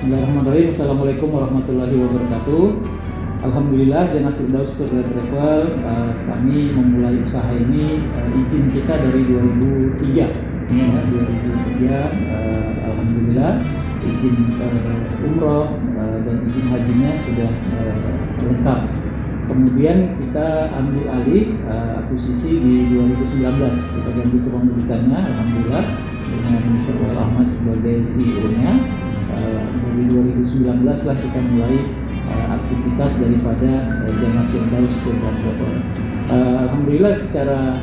Bismillahirrahmanirrahim. Assalamualaikum warahmatullahi wabarakatuh. Alhamdulillah, Jannah Firdaus Tour and Travel, kami memulai usaha ini, izin kita dari 2003. Ini ya, 2003. Alhamdulillah, izin umroh dan izin hajinya sudah lengkap. Kemudian kita ambil alih akuisisi di 2019. Kita ganti kepemilikannya, alhamdulillah, dengan Mr. Wael Ahmad sebagai CEO-nya. Dari 2019 lah kita mulai aktivitas daripada Jannah Firdaus Tour and Travel. Alhamdulillah secara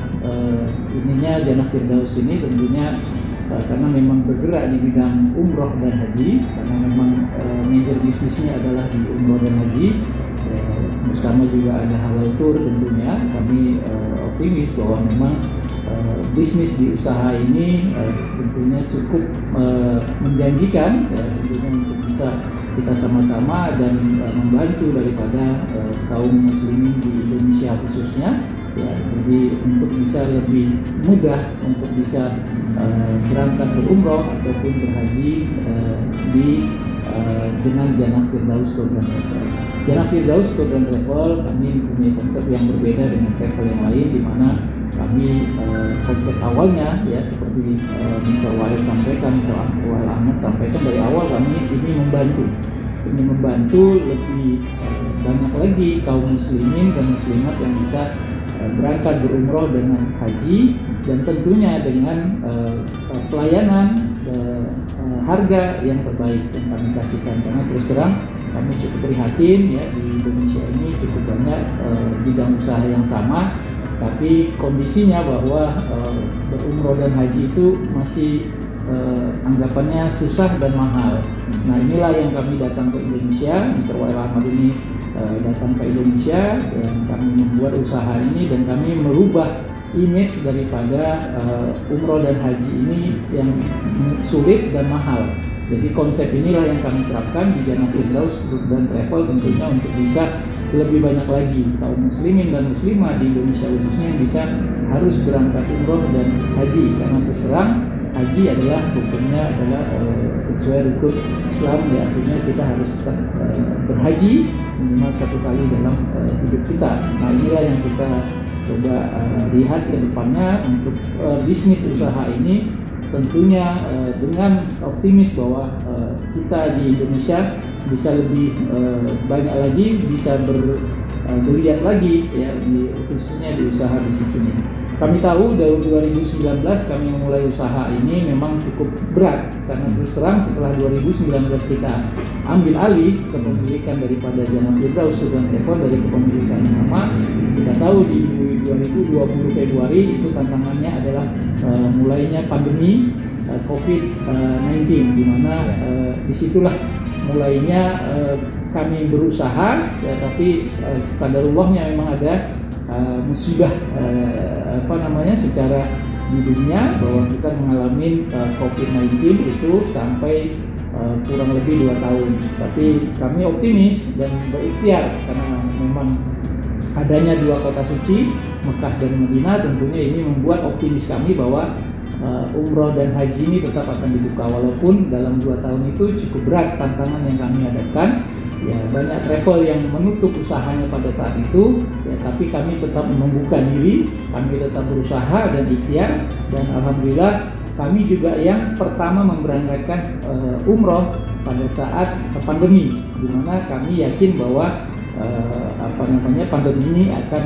ininya Jannah Firdaus ini tentunya karena memang bergerak di bidang umroh dan haji, karena memang major bisnisnya adalah di umroh dan haji, bersama juga ada halal tour. Tentunya kami optimis bahwa memang bisnis di usaha ini tentunya cukup menjanjikan, tentunya untuk bisa kita sama-sama dan membantu daripada kaum muslimin di Indonesia khususnya, ya, jadi untuk bisa lebih mudah untuk bisa berangkat berumroh ataupun berhaji dengan Jannah Firdaus Tour and Travel. Jannah Firdaus Tour and Travel kami punya konsep yang berbeda dengan travel yang lain, di mana kami konsep awalnya ya seperti Mr. Wael sampaikan, Wael Ahmad sampaikan dari awal, kami ini membantu lebih banyak lagi kaum muslimin dan muslimat yang bisa berangkat berumroh dengan haji, dan tentunya dengan pelayanan harga yang terbaik yang kami kasihkan. Karena terus terang kami cukup prihatin ya, di Indonesia ini cukup banyak bidang usaha yang sama, tapi kondisinya bahwa berumroh dan haji itu masih anggapannya susah dan mahal. Nah, inilah yang kami datang ke Indonesia. Mr. Wael Ahmad ini datang ke Indonesia dan kami membuat usaha ini, dan kami merubah image daripada umroh dan haji ini yang sulit dan mahal. Jadi konsep inilah yang kami terapkan di Jannah Firdaus Tour and Travel, tentunya untuk bisa lebih banyak lagi kaum muslimin dan muslimah di Indonesia khususnya yang bisa harus berangkat umroh dan haji. Karena terus terang haji adalah hukumnya adalah sesuai rukun Islam, ya, artinya kita harus berhaji minimal 1 kali dalam hidup kita. Nah, inilah yang kita coba lihat ke depannya untuk bisnis usaha ini, tentunya dengan optimis bahwa kita di Indonesia bisa lebih banyak lagi, bisa berlihat lagi ya, khususnya di usaha bisnis ini. Kami tahu dari 2019 kami memulai usaha ini memang cukup berat, karena terus terang setelah 2019 kita ambil alih kepemilikan daripada Jannah Firdaus Tour and Travel dari kepemilikan lama. Kita tahu di 2020 Februari itu tantangannya adalah mulainya pandemi COVID-19, di mana disitulah mulainya kami berusaha ya, tapi qadarullah memang ada musibah secara di dunia, bahwa kita mengalami COVID-19 itu sampai kurang lebih 2 tahun. Tapi kami optimis dan berikhtiar, karena memang adanya 2 kota suci, Mekah dan Madinah, tentunya ini membuat optimis kami bahwa umroh dan haji ini tetap akan dibuka, walaupun dalam 2 tahun itu cukup berat tantangan yang kami hadapkan. Ya, banyak travel yang menutup usahanya pada saat itu, ya, tapi kami tetap membuka diri, kami tetap berusaha dan ikhtiar, dan alhamdulillah kami juga yang pertama memberangkatkan umroh pada saat pandemi, di mana kami yakin bahwa pandemi ini akan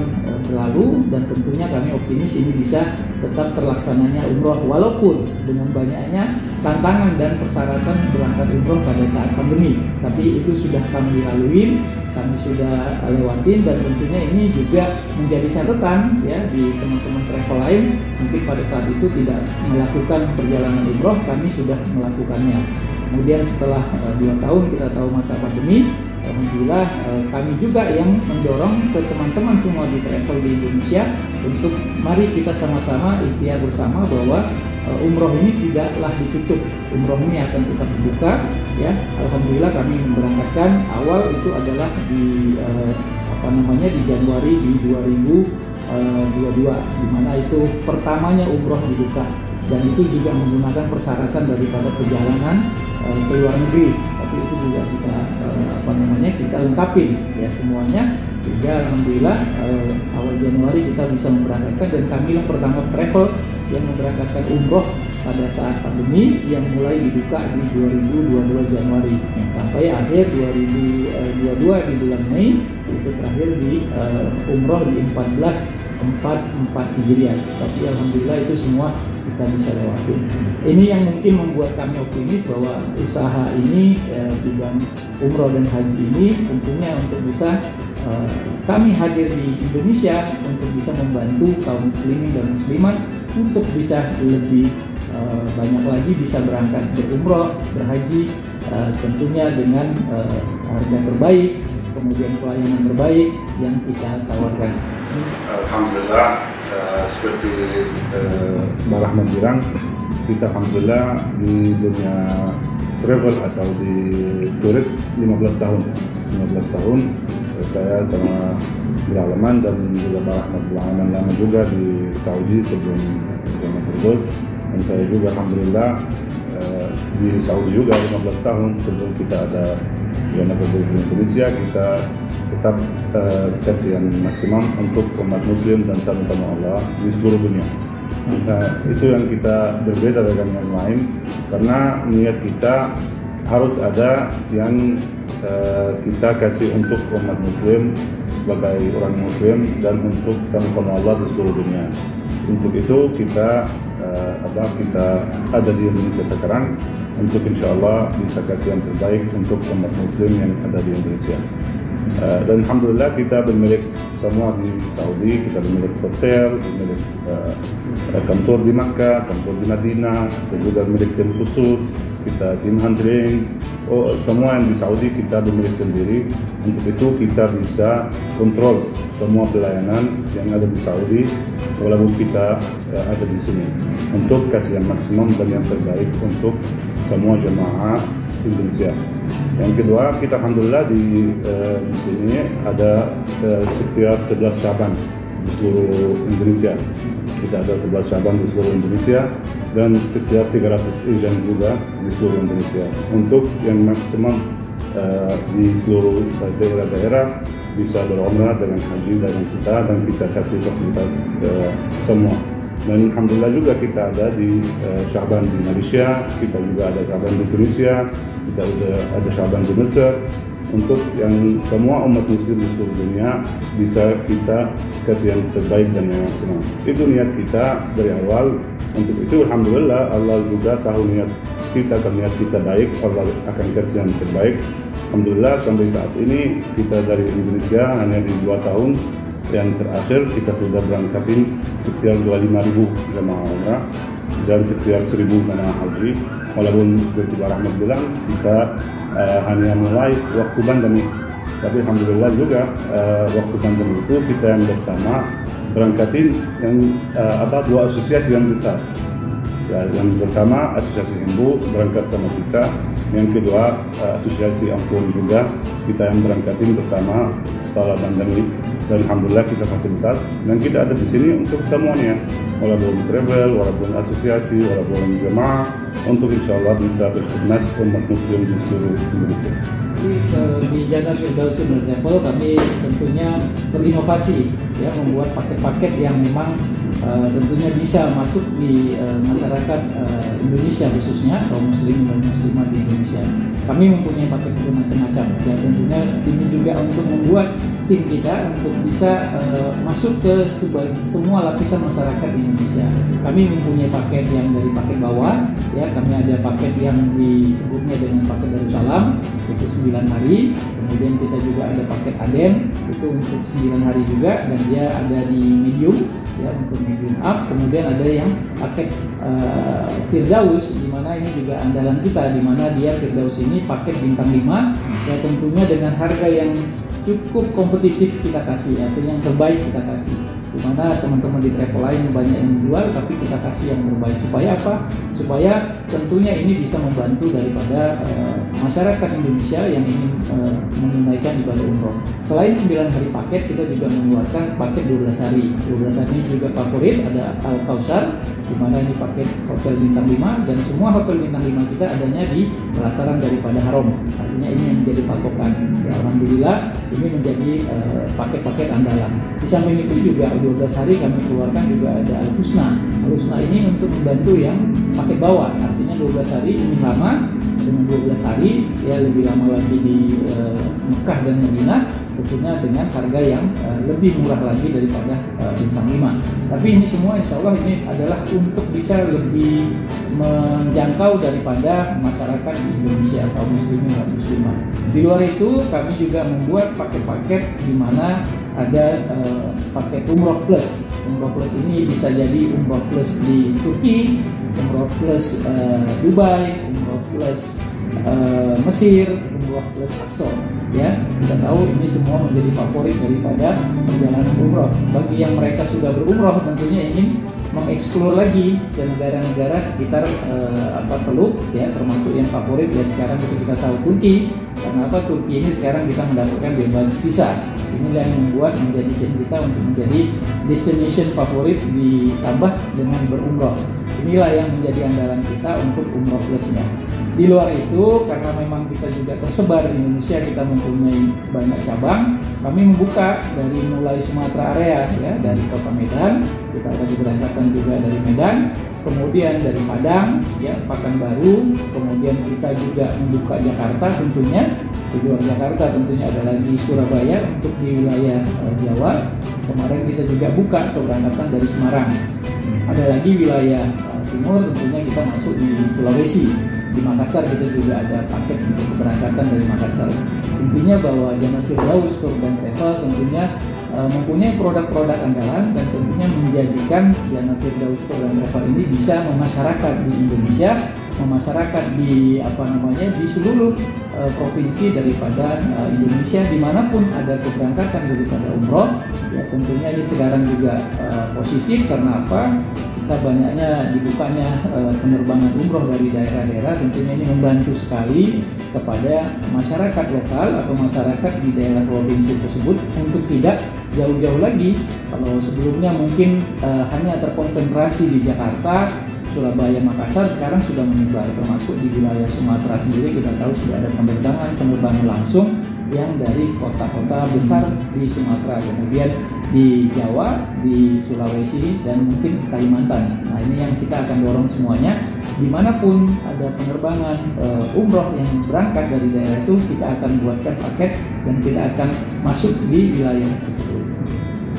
berlalu, dan tentunya kami optimis ini bisa tetap terlaksananya umroh walaupun dengan banyaknya tantangan dan persyaratan berangkat umroh pada saat pandemi. Tapi itu sudah kami lalui, kami sudah lewatin, dan tentunya ini juga menjadi catatan ya di teman-teman travel lain, mungkin pada saat itu tidak melakukan perjalanan umroh, kami sudah melakukannya. Kemudian setelah 2 tahun kita tahu masa pandemi, alhamdulillah kami juga yang mendorong ke teman-teman semua di travel di Indonesia untuk mari kita sama-sama ikhtiar bersama bahwa umroh ini tidaklah ditutup, umroh ini akan tetap dibuka ya. Alhamdulillah kami memberangkatkan awal itu adalah di di Januari di 2022, di mana itu pertamanya umroh dibuka, dan itu juga menggunakan persyaratan daripada perjalanan ke luar negeri. tapi itu juga kita kita lengkapin ya semuanya, sehingga alhamdulillah awal Januari kita bisa memberangkatkan, dan kami yang pertama travel yang memberangkatkan umroh pada saat pandemi yang mulai dibuka di 2022 Januari sampai akhir 2022 di bulan Mei, itu terakhir di umroh di 1444 Hijriah. Tapi alhamdulillah itu semua kita bisa lewatin. Ini yang mungkin membuat kami optimis bahwa usaha ini bidang umroh dan haji ini tentunya untuk bisa kami hadir di Indonesia untuk bisa membantu kaum muslimin dan muslimat untuk bisa lebih banyak lagi bisa berangkat berumroh, berhaji, tentunya dengan harga terbaik, kemudian pelayanan terbaik yang kita tawarkan. Alhamdulillah, seperti Mbak Rahman bilang, kita alhamdulillah di dunia travel atau di turis 15 tahun. 15 tahun saya sama beralaman, dan juga Mbak Rahman beralaman lama juga di Saudi sebelum Jamaah Firdaus. Dan saya juga alhamdulillah di Saudi juga 15 tahun sebelum kita ada Jamaah Firdaus di Indonesia. Kita tetap kasih yang maksimum untuk umat muslim dan tamu-tamu Allah di seluruh dunia. Itu yang kita berbeda dengan yang lain, karena niat kita harus ada yang kita kasih untuk umat muslim sebagai orang muslim dan untuk tamu-tamu Allah di seluruh dunia. Untuk itu kita kita ada di Indonesia sekarang untuk insya Allah bisa kasih yang terbaik untuk umat muslim yang ada di Indonesia. Dan alhamdulillah kita bermilik semua di Saudi, kita bermilik hotel, bermilik kantor di Makkah, kantor di Madinah, dan juga bermilik tim khusus, kita tim handling, semua yang di Saudi kita bermilik sendiri. Untuk itu kita bisa kontrol semua pelayanan yang ada di Saudi walaupun kita ada di sini untuk kasih yang maksimum dan yang terbaik untuk semua jemaah Indonesia. Yang kedua, kita alhamdulillah di sini ada setiap 11 Syaban di seluruh Indonesia. Kita ada 11 Syaban di seluruh Indonesia dan setiap 300 Ijan juga di seluruh Indonesia. Untuk yang maksimum di seluruh daerah-daerah bisa berumrah dengan haji dengan kita, dan kita kasih fasilitas semua. Dan alhamdulillah juga kita ada di Syaban di Malaysia, kita juga ada Syaban di Indonesia, kita ada Syaban di Mesir. Untuk yang semua umat muslim di seluruh dunia bisa kita kasih yang terbaik dan yang maksimal. Itu niat kita dari awal. Untuk itu alhamdulillah Allah juga tahu niat kita, kalau niat kita baik Allah akan kasih yang terbaik. Alhamdulillah sampai saat ini kita dari Indonesia hanya di 2 tahun yang terakhir kita sudah berangkatin sekitar 25.000 jemaah umrah dan sekitar 1.000 jemaah haji. Walaupun seperti Pak Rahmat bilang kita hanya mulai waktu pandemi, tapi alhamdulillah juga waktu pandemi itu kita yang bersama berangkatin yang dua asosiasi yang besar. Yang pertama asosiasi Himbu berangkat sama kita, yang kedua asosiasi Ampun juga kita yang berangkatin bersama setelah pandemi. Dan alhamdulillah kita fasilitas dan kita ada di sini untuk semuanya, walaupun travel, walaupun asosiasi, walaupun jemaah, untuk insya Allah bisa berkhidmat umat muslim di seluruh Indonesia. Di Jamaah Firdaus Travel kami tentunya berinovasi ya, membuat paket-paket yang memang tentunya bisa masuk di masyarakat Indonesia, khususnya kaum muslim dan muslimat di Indonesia. Kami mempunyai paket macam-macam dan tentunya ini juga untuk membuat tim kita untuk bisa masuk ke semua lapisan masyarakat di Indonesia. Kami mempunyai paket yang dari paket bawah ya, kami ada paket yang disebutnya dengan paket Darussalam itu 9 hari, kemudian kita juga ada paket Aden itu untuk 9 hari juga, dan dia ada di medium ya, untuk medium up. Kemudian ada yang paket Firdaus, di mana ini juga andalan kita, di mana dia Firdaus ini paket bintang 5 ya, tentunya dengan harga yang cukup kompetitif kita kasih, artinya yang terbaik kita kasih. Dimana teman-teman di travel lain banyak yang jual, tapi kita kasih yang terbaik. Supaya apa? Supaya tentunya ini bisa membantu daripada masyarakat Indonesia yang ingin menunaikan ibadah umroh. Selain 9 hari paket, kita juga mengeluarkan paket 12 hari. 12 hari ini juga favorit, ada Al-Kautsar, di mana ini paket hotel bintang 5, dan semua hotel bintang 5 kita adanya di pelataran daripada haram. Artinya ini yang menjadi patokan. Ya, alhamdulillah ini menjadi paket-paket andalan. Di samping itu juga 12 hari kami keluarkan juga ada Al-Husna. Al-Husna ini untuk membantu yang paket bawah. Artinya 12 hari ini lama, dengan 12 hari ya lebih lama lagi di Mekah dan Madinah, tentunya dengan harga yang lebih murah lagi daripada bintang 5. Tapi ini semua insya Allah ini adalah untuk bisa lebih menjangkau daripada masyarakat di Indonesia, kaum muslimin dan muslimah. Di luar itu kami juga membuat paket-paket di mana ada paket umroh plus. Umroh plus ini bisa jadi umroh plus di Turki, umroh plus Dubai, umroh plus Mesir, umroh plus Aqsa. Ya, kita tahu ini semua menjadi favorit daripada perjalanan umroh. Bagi yang mereka sudah berumroh tentunya ingin mengeksplor lagi ke negara-negara sekitar Teluk, ya, termasuk yang favorit ya sekarang itu kita tahu Turki. Karena apa? Turki ini sekarang kita mendapatkan bebas visa. Inilah yang membuat menjadikan kita untuk menjadi destination favorit ditambah dengan berumroh. Inilah yang menjadi andalan kita untuk umroh plusnya. Di luar itu, karena memang kita juga tersebar di Indonesia, kita mempunyai banyak cabang. Kami membuka dari mulai Sumatera area, ya, dari Kota Medan, kita ada keberangkatan juga dari Medan, kemudian dari Padang, ya, Pekanbaru, kemudian kita juga membuka Jakarta tentunya. Di luar Jakarta tentunya ada lagi Surabaya untuk di wilayah Jawa. Kemarin kita juga buka keberangkatan dari Semarang. Ada lagi wilayah timur, tentunya kita masuk di Sulawesi. Di Makassar kita juga ada paket untuk keberangkatan dari Makassar. Intinya bahwa Jannah Firdaus Tour dan Travel tentunya mempunyai produk-produk andalan dan tentunya menjadikan Jannah Firdaus Tour dan Travel ini bisa memasyarakat di Indonesia, memasyarakat di di seluruh provinsi daripada Indonesia, dimanapun ada keberangkatan daripada umroh. Ya, tentunya ini sekarang juga positif karena apa? Kita banyaknya dibukanya penerbangan umroh dari daerah-daerah, tentunya ini membantu sekali kepada masyarakat lokal atau masyarakat di daerah provinsi tersebut untuk tidak jauh-jauh lagi. Kalau sebelumnya mungkin hanya terkonsentrasi di Jakarta, Surabaya, Makassar, sekarang sudah menyebar, termasuk di wilayah Sumatera sendiri kita tahu sudah ada penerbangan langsung yang dari kota-kota besar di Sumatera, kemudian di Jawa, di Sulawesi, dan mungkin Kalimantan. Nah, ini yang kita akan dorong semuanya. Dimanapun ada penerbangan umroh yang berangkat dari daerah itu, kita akan buatkan paket dan kita akan masuk di wilayah tersebut.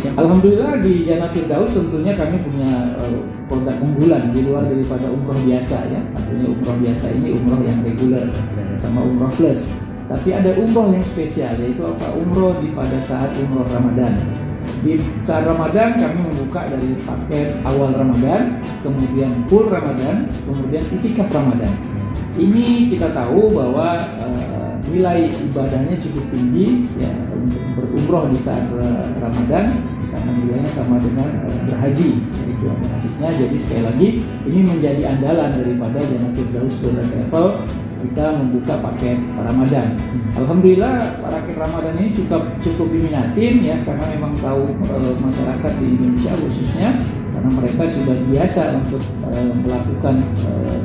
Ya, alhamdulillah di Jannah Firdaus tentunya kami punya produk unggulan di luar daripada umroh biasa, ya. Artinya umroh biasa ini umroh yang reguler sama umroh plus. Tapi ada umroh yang spesial, yaitu apa? Umroh pada saat umroh Ramadan. Di saat Ramadan kami membuka dari paket awal Ramadan, kemudian full Ramadan, kemudian itikaf Ramadan. Ini kita tahu bahwa nilai ibadahnya cukup tinggi, ya, untuk berumroh di saat Ramadan karena nilainya sama dengan berhaji. Itu ada hadisnya. Jadi sekali lagi ini menjadi andalan daripada Jannah Firdaus Tour dan Travel. Kita membuka paket Ramadan. Alhamdulillah paket Ramadan ini cukup diminatin, ya, karena memang tahu masyarakat di Indonesia khususnya karena mereka sudah biasa untuk melakukan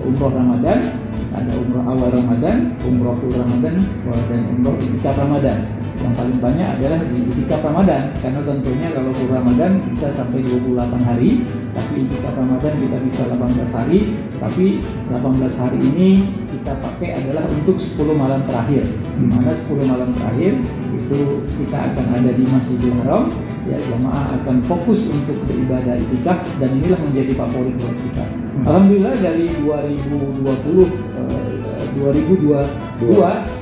umroh Ramadan. Ada umroh awal Ramadan, umroh full Ramadan, dan umroh itikaf Ramadan. Yang paling banyak adalah di itikaf Ramadan, karena tentunya kalau full Ramadan bisa sampai 28 hari, tapi itikaf Ramadan kita bisa 18 hari, tapi 18 hari ini kita pakai adalah untuk 10 malam terakhir, di mana 10 malam terakhir itu kita akan ada di Masjidil Haram, ya, jamaah akan fokus untuk beribadah itikaf, dan inilah menjadi favorit buat kita. Alhamdulillah dari 2022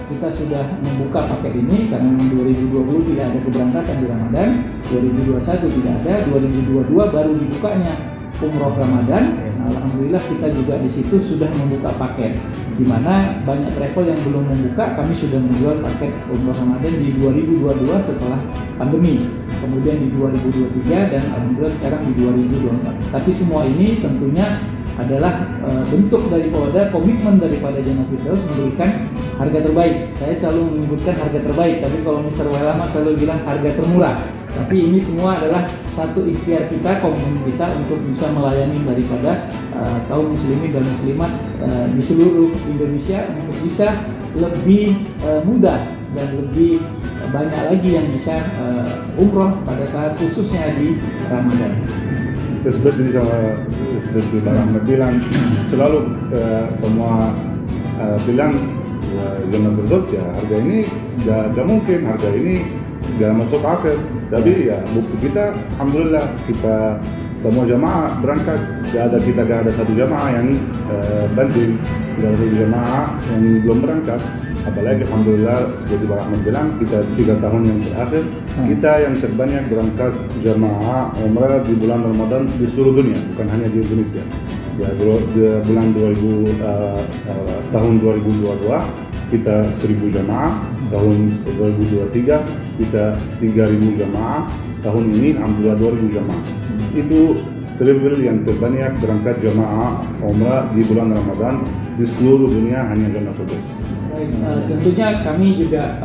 kita sudah membuka paket ini karena 2020 tidak ada keberangkatan di Ramadan, 2021 tidak ada, 2022 baru dibukanya umroh Ramadan. Alhamdulillah kita juga di situ sudah membuka paket. di mana banyak travel yang belum membuka, kami sudah menjual paket umroh Ramadan di 2022 setelah pandemi, kemudian di 2023 dan alhamdulillah sekarang di 2024. Tapi semua ini tentunya adalah bentuk daripada komitmen daripada Jannah Firdaus memberikan harga terbaik. Saya selalu menyebutkan harga terbaik, tapi kalau Mr. Welama selalu bilang harga termurah. Tapi ini semua adalah satu ikhtiar kita, komitmen kita untuk bisa melayani daripada kaum muslimin dan muslimat di seluruh Indonesia untuk bisa lebih mudah dan lebih banyak lagi yang bisa umroh pada saat khususnya di Ramadan. Seperti Bang Ahmad bilang, selalu semua bilang Jannah Firdaus ya harga ini gak mungkin, harga ini gak masuk akal. Tapi ya bukti kita, alhamdulillah kita semua jamaah berangkat, gak ada satu jamaah yang banding, gak ada satu jamaah yang belum berangkat. Apalagi alhamdulillah seperti Bang Ahmad bilang, kita 3 tahun yang terakhir kita yang terbanyak berangkat jamaah umrah di bulan Ramadan di seluruh dunia, bukan hanya di Indonesia. Ya, di bulan tahun 2022 kita 1000 jamaah, tahun 2023 kita 3000 jamaah, tahun ini alhamdulillah 2000 jamaah. Itu travel yang terbanyak berangkat jamaah umrah di bulan Ramadan di seluruh dunia, hanya Jannah Firdaus. Tentunya kami juga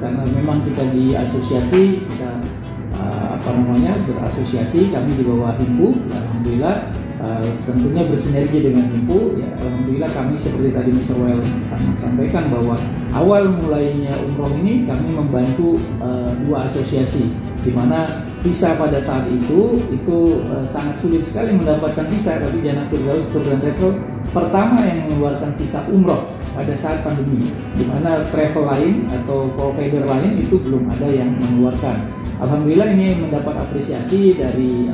karena memang kita di asosiasi, kita berasosiasi, kami di bawah Himpu, alhamdulillah tentunya bersinergi dengan Himpu. Ya, alhamdulillah kami seperti tadi Mr. Well sampaikan bahwa awal mulainya umroh ini kami membantu 2 asosiasi, di mana visa pada saat itu sangat sulit sekali mendapatkan visa, tapi Jannah Firdaus Tour and Travel pertama yang mengeluarkan visa umroh pada saat pandemi, di mana travel lain atau provider lain itu belum ada yang mengeluarkan. Alhamdulillah ini mendapat apresiasi dari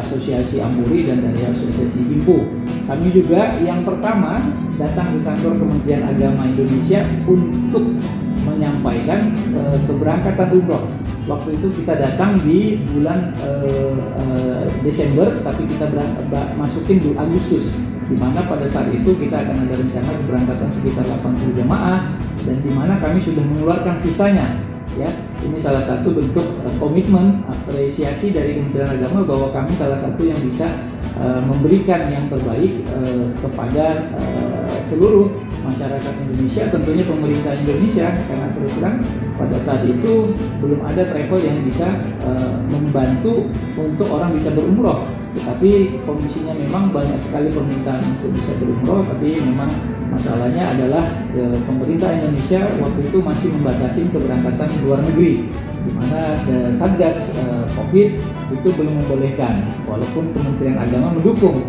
asosiasi Ampuri dan dari asosiasi Himpu. Kami juga yang pertama datang di kantor Kementerian Agama Indonesia untuk menyampaikan keberangkatan umroh. Waktu itu kita datang di bulan Desember, tapi kita masukin di Agustus, di mana pada saat itu kita akan ada rencana keberangkatan sekitar 80 jamaah, dan di mana kami sudah mengeluarkan visanya. Ya, ini salah satu bentuk komitmen apresiasi dari Kementerian Agama bahwa kami salah satu yang bisa memberikan yang terbaik kepada seluruh masyarakat Indonesia, tentunya pemerintah Indonesia, karena terus terang pada saat itu belum ada travel yang bisa membantu untuk orang bisa berumroh. Tetapi kondisinya memang banyak sekali permintaan untuk bisa berumroh, tapi memang masalahnya adalah pemerintah Indonesia waktu itu masih membatasi keberangkatan luar negeri, di mana Satgas COVID itu belum membolehkan, walaupun Kementerian Agama mendukung.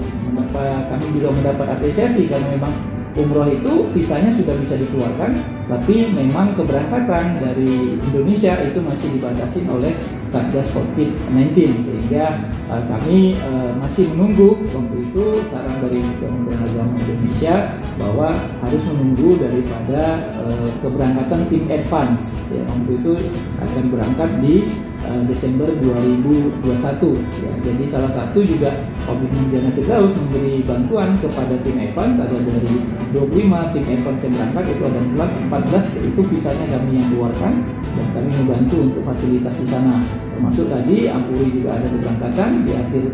Kami juga mendapat apresiasi karena memang umroh itu visanya sudah bisa dikeluarkan, tapi memang keberangkatan dari Indonesia itu masih dibatasi oleh Satgas COVID-19, sehingga kami masih menunggu waktu itu saran dari Kementerian Agama Indonesia bahwa harus menunggu daripada keberangkatan tim advance. Ya, waktu itu akan berangkat di Desember 2021. Ya, jadi salah satu juga komitmen Jannah Firdaus memberi bantuan kepada tim advance, ada dari 25 tim advance yang berangkat, itu ada 14 itu visanya kami yang keluarkan, dan kami membantu untuk fasilitas di sana. Termasuk tadi Ampuri juga ada keberangkatan di akhir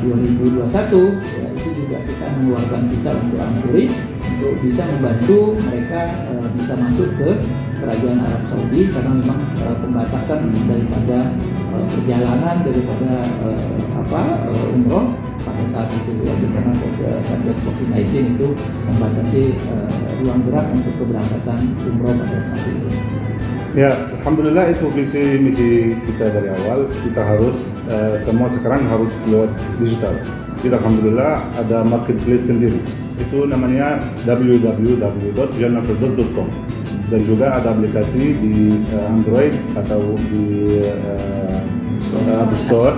2021, ya, itu juga kita mengeluarkan visa untuk Ampuri untuk bisa membantu mereka bisa masuk ke Kerajaan Arab Saudi, karena memang pembatasan daripada perjalanan daripada umroh pada saat itu, ya, karena Satgas COVID-19 itu membatasi ruang gerak untuk keberangkatan umroh pada saat itu. Ya, alhamdulillah itu misi kita dari awal. Kita harus semua sekarang harus lewat digital. Kita alhamdulillah ada marketplace sendiri. Itu namanya www.jannahfirdaus.com, dan juga ada aplikasi di Android atau di App Store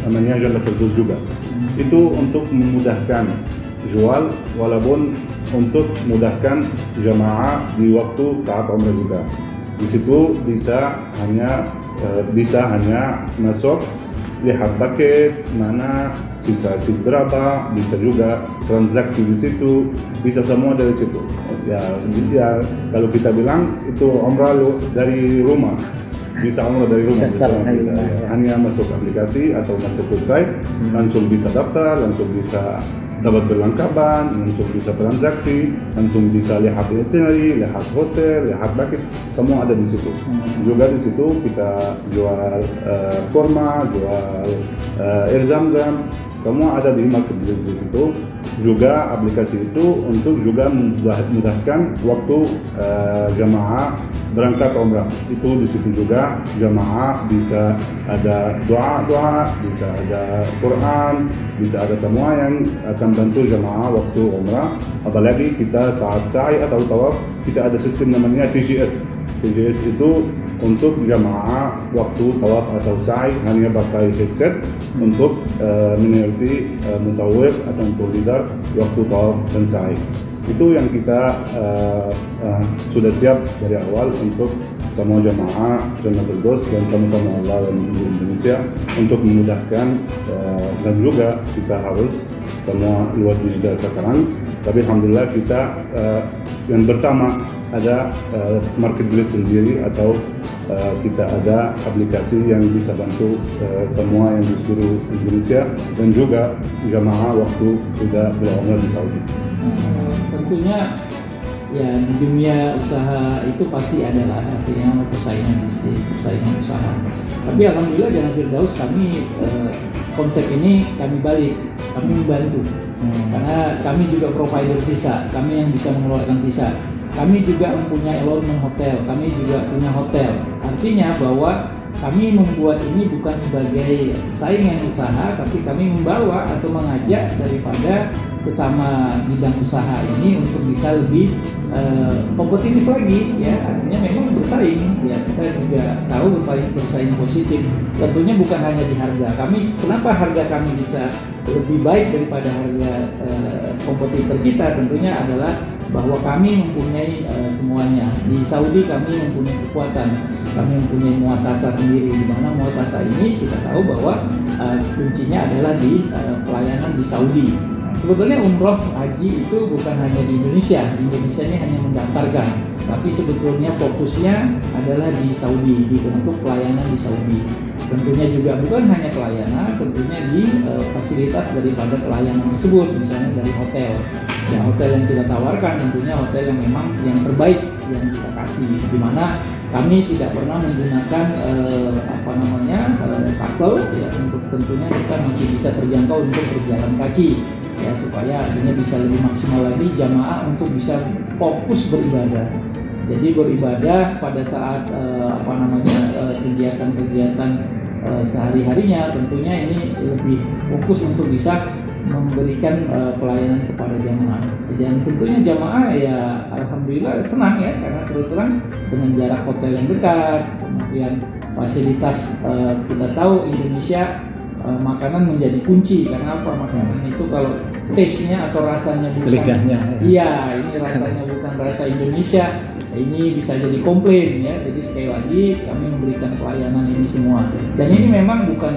namanya Jannah Firdaus juga. Itu untuk memudahkan jual, walaupun untuk memudahkan jamaah di waktu saat umrah juga. Di situ bisa hanya masuk, lihat paket mana, sisa seat berapa, bisa juga transaksi di situ, bisa semua dari situ. ya kalau kita bilang itu umrah dari rumah, bisa umrah dari rumah, hanya masuk aplikasi atau masuk website, langsung bisa daftar, langsung bisa dapat perlengkapan, langsung bisa transaksi, langsung bisa lihat itinerary, lihat hotel, lihat bucket, semua ada di situ. Juga di situ kita jual kurma, jual air zam-zam, semua ada di marketplace di situ. Juga aplikasi itu untuk juga memudahkan waktu jamaah berangkat umrah. Itu di situ juga jamaah bisa ada doa, bisa ada Quran, bisa ada semua yang akan bantu jamaah waktu umrah. Apalagi kita saat sa'i atau tawaf, kita ada sistem namanya TGS. TGS itu untuk jamaah waktu tawaf atau sa'i hanya pakai headset untuk meneliti mutawif atau lidar waktu tawaf dan sa'i. Itu yang kita sudah siap dari awal untuk semua jamaah Jannatul Firdaus dan tamu-tamu Allah di Indonesia untuk memudahkan, dan juga kita harus semua lewat digital sekarang. Tapi alhamdulillah kita yang pertama ada marketplace sendiri atau kita ada aplikasi yang bisa bantu semua yang di seluruh Indonesia dan juga jamaah waktu sudah berumrah di Saudi. Tentunya ya di dunia usaha itu pasti adalah artinya persaingan bisnis, persaingan usaha. Tapi alhamdulillah Jannatul Firdaus kami konsep ini kami balik, kami membantu. Karena kami juga provider visa, kami yang bisa mengeluarkan visa. Kami juga mempunyai allotment hotel, kami juga punya hotel. Artinya bahwa kami membuat ini bukan sebagai saingan usaha, tapi kami membawa atau mengajak daripada sesama bidang usaha ini untuk bisa lebih kompetitif lagi, ya. Artinya memang bersaing, ya. Kita juga tahu bersaing positif. Tentunya bukan hanya di harga. Kenapa harga kami bisa lebih baik daripada harga kompetitor kita? Tentunya adalah bahwa kami mempunyai semuanya. Di Saudi kami mempunyai kekuatan, kami mempunyai muasasa sendiri, di mana muasasa ini kita tahu bahwa kuncinya adalah di pelayanan di Saudi. Sebetulnya umroh haji itu bukan hanya di Indonesia. Di Indonesia ini hanya mendaftarkan, tapi sebetulnya fokusnya adalah di Saudi, untuk pelayanan di Saudi. Tentunya juga bukan hanya pelayanan, tentunya di fasilitas daripada pelayanan tersebut, misalnya dari hotel. Ya, hotel yang kita tawarkan tentunya hotel yang memang yang terbaik yang kita kasih, di mana kami tidak pernah menggunakan shuttle, ya, untuk tentunya kita masih bisa terjangkau untuk berjalan kaki, ya, supaya artinya bisa lebih maksimal lagi jamaah untuk bisa fokus beribadah. Jadi beribadah pada saat kegiatan-kegiatan sehari-harinya, tentunya ini lebih fokus untuk bisa memberikan pelayanan kepada jamaah. Dan tentunya jamaah ya alhamdulillah senang, ya, karena terus terang dengan jarak hotel yang dekat, kemudian fasilitas, kita tahu Indonesia makanan menjadi kunci. Karena apa? Makanan itu kalau taste-nya atau rasanya bukan, iya, ini rasanya bukan rasa Indonesia, ini bisa jadi komplain, ya. Jadi sekali lagi kami memberikan pelayanan ini semua, dan ini memang bukan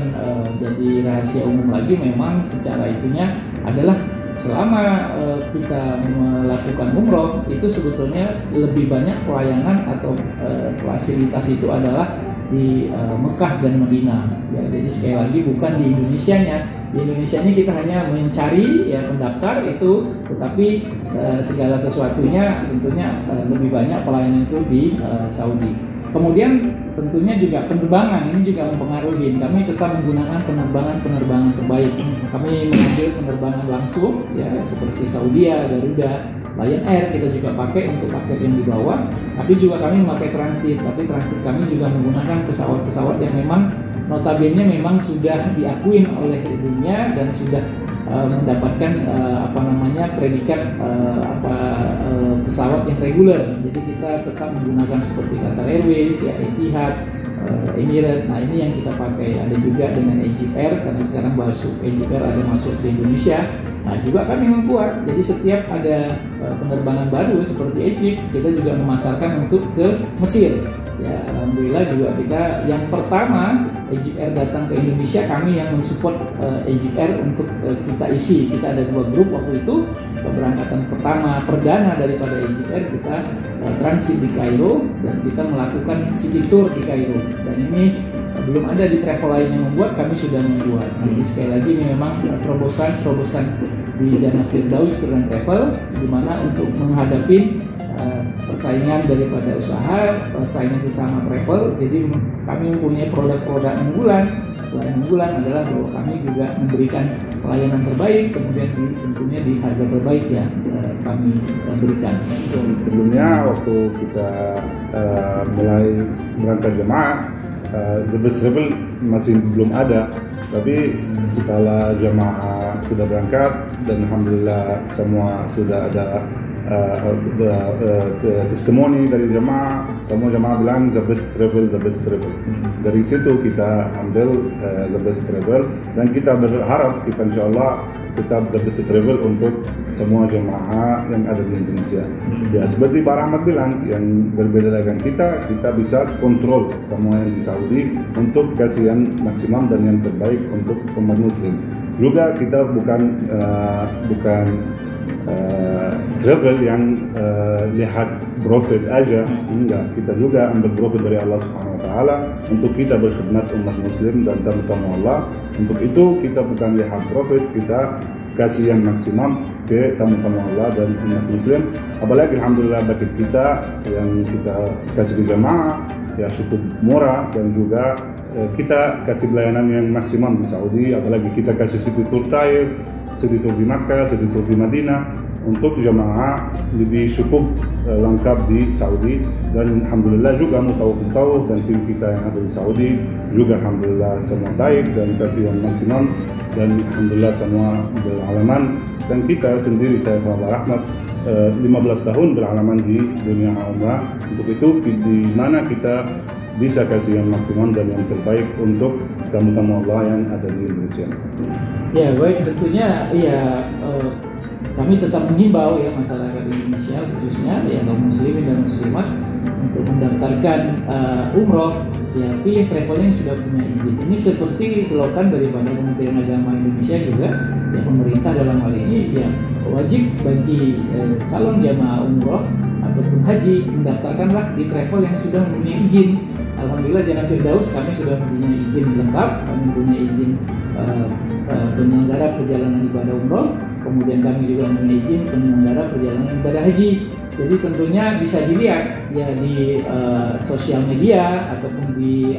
jadi rahasia umum lagi. Memang secara itunya adalah selama kita melakukan umroh itu sebetulnya lebih banyak pelayanan atau fasilitas itu adalah di Mekah dan Madinah, ya. Jadi sekali lagi bukan di Indonesianya. Di Indonesia ini kita hanya mencari, ya, pendaftar itu, tetapi segala sesuatunya tentunya lebih banyak pelayanan itu di Saudi. Kemudian tentunya juga penerbangan ini juga mempengaruhi. Kami tetap menggunakan penerbangan terbaik. Kami mengambil penerbangan langsung, ya, seperti Saudia, Garuda, Lion Air kita juga pakai untuk paket yang dibawa. Tapi juga kami memakai transit. Tapi transit kami juga menggunakan pesawat-pesawat yang memang notabene memang sudah diakui oleh dunia dan sudah mendapatkan predikat pesawat yang reguler. Jadi kita tetap menggunakan seperti Qatar Airways, ya, Etihad, Emirates. Nah, ini yang kita pakai. Ada juga dengan Egypt Air, karena sekarang masuk Egypt Air ada masuk ke Indonesia. Nah, juga kami membuat. Jadi setiap ada penerbangan baru seperti Egypt, kita juga memasarkan untuk ke Mesir. Ya, alhamdulillah juga kita yang pertama Egypt Air datang ke Indonesia, kami yang mensupport Egypt Air untuk kita isi. Kita ada 2 grup waktu itu. Keberangkatan pertama perdana daripada Egypt Air, kita transit di Kairo dan kita melakukan city tour di Kairo. Dan ini belum ada di travel lain yang membuat, kami sudah membuat. Jadi sekali lagi ini memang terobosan di Dana Firdaus Tour and Travel, di mana untuk menghadapi persaingan daripada usaha, persaingan sesama travel. Jadi kami mempunyai produk-produk unggulan. Selain unggulan adalah bahwa kami juga memberikan pelayanan terbaik, kemudian tentunya di harga terbaik yang kami berikan. Sebelumnya waktu kita mulai berangkat jemaah, The Best Travel masih belum ada. Tapi setelah jemaah sudah berangkat dan alhamdulillah semua sudah ada testimoni dari jemaah, semua jemaah bilang the best travel. Dari situ kita ambil the best travel dan kita berharap kita insyaallah tetap the best travel untuk semua jemaah yang ada di Indonesia. Ya seperti Pak Rahmat bilang, yang berbeda dengan kita bisa kontrol semua yang di Saudi untuk kasih yang maksimum dan yang terbaik untuk umat muslim. Juga kita bukan travel yang lihat profit aja, enggak. Kita juga ambil profit dari Allah Subhanahu wa taala untuk kita berkhidmat umat muslim dan tamu-tamu Allah. Untuk itu kita bukan lihat profit, kita kasih yang maksimum ke tamu-tamu Allah dan umat muslim. Apalagi alhamdulillah bagi kita yang kita kasih ke jemaah ya cukup murah, dan juga kita kasih pelayanan yang maksimum di Saudi. Apalagi kita kasih city tour Taif, city tour di Makkah, city tour di Madinah, untuk jemaah lebih cukup lengkap di Saudi. Dan alhamdulillah juga mutawaf dan tim kita yang ada di Saudi juga alhamdulillah semua baik dan kasih yang maksimum, dan alhamdulillah semua beralaman. Dan kita sendiri, saya Pak Rahmat 15 tahun beralaman di dunia umrah. Untuk itu di mana kita bisa kasih yang maksimum dan yang terbaik untuk tamu-tamu Allah yang ada di Indonesia. Ya baik, tentunya ya kami tetap mengimbau ya masyarakat Indonesia khususnya ya kaum muslimin dan muslimat untuk mendaftarkan umroh ya pilih travel yang sudah punya izin. Ini seperti slogan daripada Kementerian Agama Indonesia juga ya, pemerintah dalam hal ini ya wajib bagi calon jamaah umroh ataupun haji mendaftarkanlah di travel yang sudah mempunyai izin. Alhamdulillah Dana Firdaus kami sudah mempunyai izin lengkap, kami mempunyai izin penyelenggara perjalanan ibadah umroh, kemudian kami juga mempunyai izin penyelenggara perjalanan ibadah haji. Jadi tentunya bisa dilihat ya di sosial media ataupun di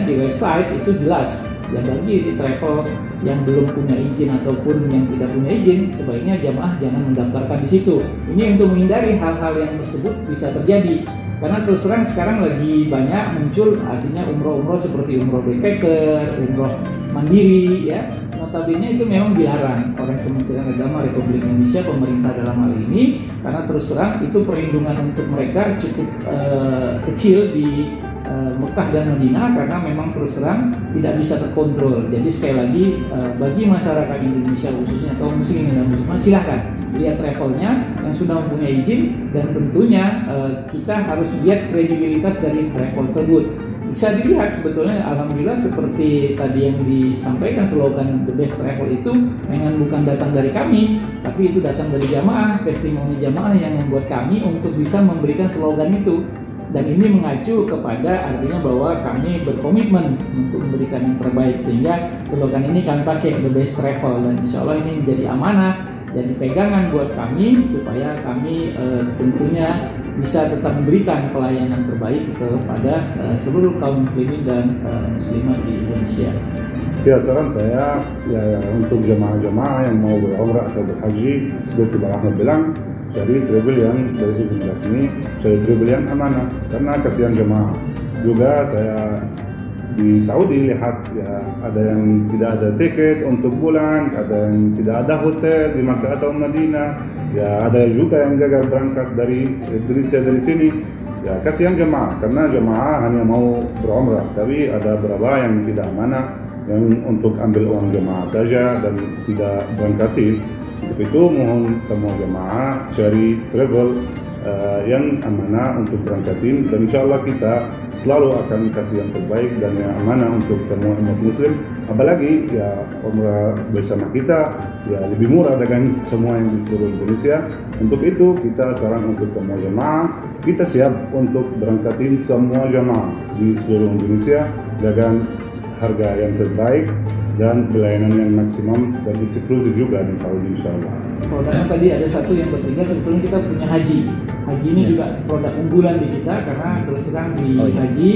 di website itu jelas. Ya bagi di travel yang belum punya izin ataupun yang tidak punya izin, sebaiknya jamaah jangan mendaftarkan di situ. Ini untuk menghindari hal-hal yang tersebut bisa terjadi. Karena terus terang sekarang lagi banyak muncul artinya umroh-umroh seperti umroh backpacker, umroh mandiri ya. Notabene itu memang dilarang oleh Kementerian Agama Republik Indonesia, pemerintah dalam hal ini, karena terus terang itu perlindungan untuk mereka cukup kecil di Mekah dan Madinah, karena memang terus terang tidak bisa terkontrol. Jadi sekali lagi bagi masyarakat Indonesia khususnya kaum muslimin dan muslimat, silahkan lihat travelnya yang sudah mempunyai izin, dan tentunya kita harus lihat kredibilitas dari travel tersebut. Bisa dilihat sebetulnya alhamdulillah seperti tadi yang disampaikan slogan The Best Travel itu memang bukan datang dari kami, tapi itu datang dari jamaah, testimoni jamaah yang membuat kami untuk bisa memberikan slogan itu. Dan ini mengacu kepada artinya bahwa kami berkomitmen untuk memberikan yang terbaik, sehingga slogan ini kami pakai The Best Travel, dan insya Allah ini menjadi amanah, jadi pegangan buat kami supaya kami tentunya bisa tetap memberikan pelayanan terbaik kepada seluruh kaum muslimin dan muslimat di Indonesia. Ya, saran saya ya untuk jemaah-jemaah yang mau berumrah atau berhaji, seperti Pak Ahmad bilang, cari travel yang berizin resmi, cari travel yang amanah, karena kasihan jemaah. Juga saya di Saudi lihat ya ada yang tidak ada tiket untuk pulang, ada yang tidak ada hotel di Makkah atau Madinah, ya ada juga yang gagal berangkat dari Indonesia dari sini. Ya kasihan jemaah, karena jemaah hanya mau berumrah, tapi ada beberapa yang tidak amanah, yang untuk ambil uang jemaah saja dan tidak berangkatin. Untuk itu mohon semua jemaah cari travel yang amanah untuk berangkatin, dan insya Allah kita selalu akan kasih yang terbaik dan yang amanah untuk semua umat muslim. Apalagi ya umrah bersama kita ya lebih murah dengan semua yang di seluruh Indonesia. Untuk itu kita saran untuk semua jemaah, kita siap untuk berangkatin semua jemaah di seluruh Indonesia dengan harga yang terbaik dan pelayanan yang maksimum dan eksklusif juga di Saudi insya Allah. Produknya tadi ada satu yang bertiga, sebetulnya kita punya haji. Haji ini juga produk unggulan di kita karena terus terang di haji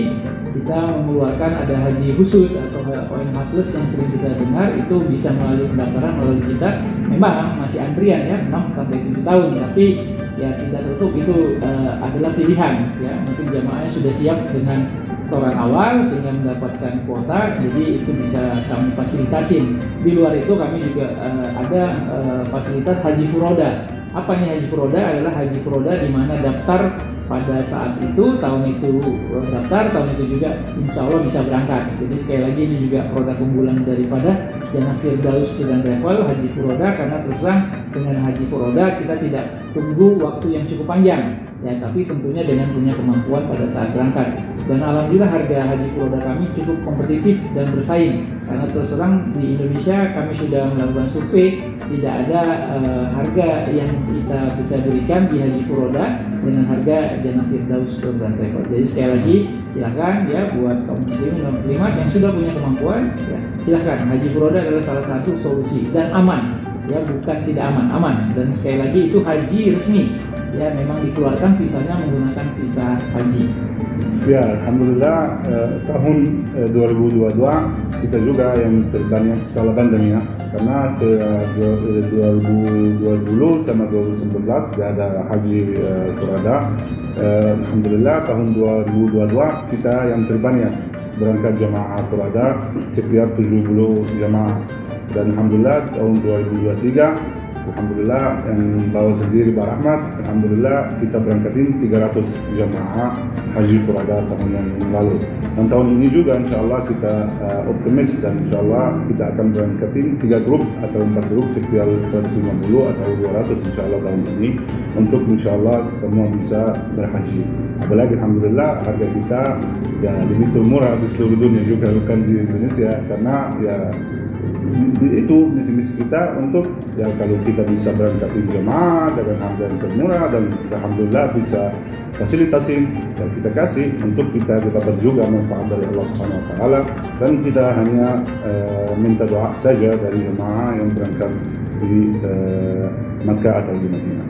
kita mengeluarkan ada haji khusus atau OMH Plus yang sering kita dengar, itu bisa melalui pendaftaran melalui kita. Memang masih antrian ya 6 sampai 7 tahun, tapi ya tidak tertutup itu adalah pilihan ya. Mungkin jamaahnya sudah siap dengan setoran awal sehingga mendapatkan kuota, jadi itu bisa kami fasilitasin. Di luar itu kami juga ada fasilitas haji furoda. Apa ini haji furoda? Adalah haji furoda di mana daftar pada saat itu, tahun itu daftar, tahun itu juga insya Allah bisa berangkat. Jadi sekali lagi ini juga produk unggulan daripada Jannah Firdaus Tour and Travel Haji Furoda, karena terus terang dengan Haji Furoda kita tidak tunggu waktu yang cukup panjang ya, tapi tentunya dengan punya kemampuan pada saat berangkat. Dan alhamdulillah harga Haji Furoda kami cukup kompetitif dan bersaing, karena terus terang di Indonesia kami sudah melakukan survei, tidak ada harga yang kita bisa berikan di Haji Furoda dengan harga Jannah Firdaus Tour and Travel. Jadi sekali lagi silakan ya buat kaum muslimin dan muslimat yang sudah punya kemampuan ya, silakan. Haji Furoda adalah salah satu solusi dan aman ya, bukan tidak aman, aman. Dan sekali lagi itu haji resmi ya, memang dikeluarkan visanya menggunakan visa haji. Ya, alhamdulillah tahun 2022 kita juga yang terbanyak setelah pandemi ya, karena 2020 sama 2019 gak ada haji Furoda. Alhamdulillah tahun 2022 kita yang terbanyak berangkat jamaah Furoda sekitar 70 jamaah, dan alhamdulillah tahun 2023 alhamdulillah yang bawa sendiri Pak Rahmat, alhamdulillah kita berangkatin 300 jamaah haji Furoda tahun yang lalu. Dan tahun ini juga insya Allah kita optimis, dan insya Allah kita akan berangkatin 3 grup atau 4 grup sekitar 150 atau 200 insya Allah tahun ini, untuk insya Allah semua bisa berhaji. Apalagi alhamdulillah harga kita ya lebih murah di seluruh dunia juga, bukan di Indonesia, karena ya itu misi-misi kita untuk ya kalau kita bisa berangkatin jemaah dengan harga yang termurah, dan alhamdulillah bisa fasilitasin dan kita kasih untuk kita dapat juga manfaat dari Allah Subhanahu wa taala, dan kita hanya minta doa saja dari jemaah yang berangkat di Makkah atau di Madinah.